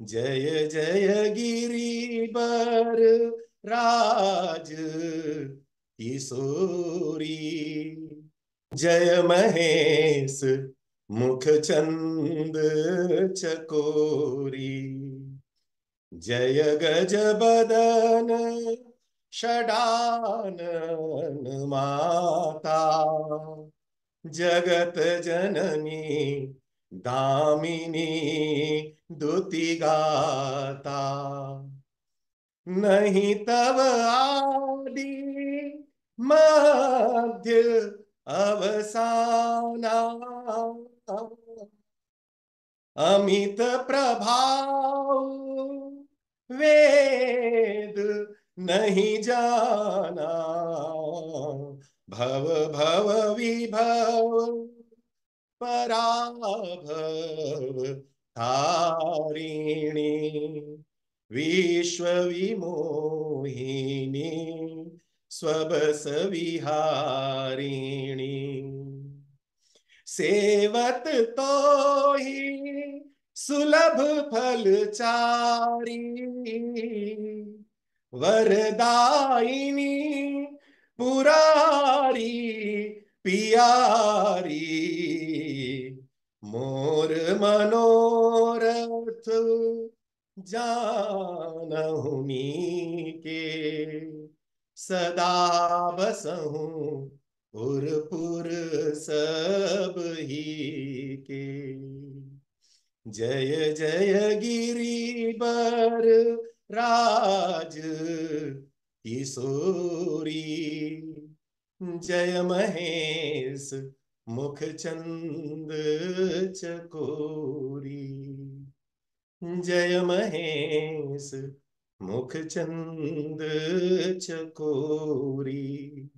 जय जय गिरिबर राज किशोरी। जय महेश मुख चंद चकोरी। जय गज बदन षडानन माता। जगत जननी दामिनी दुति गाता। नहीं तब आदि मध्य अवसाना। अमित प्रभाव वेद नहीं जाना। भव भव विभव पराभव तारिणी। विश्व विमोहिनी स्वबस विहारिणी। सेवत तो ही सुलभ फलचारी। वरदायिनी पुरारी पियारी। मोर मनोरथ जानहुनी के। सदा बसहूं पुर सब ही के। जय जय गिरिबर राज किशोरी। जय महेश मुख चंद चकोरी। जय महेश मुख चंद चकोरी।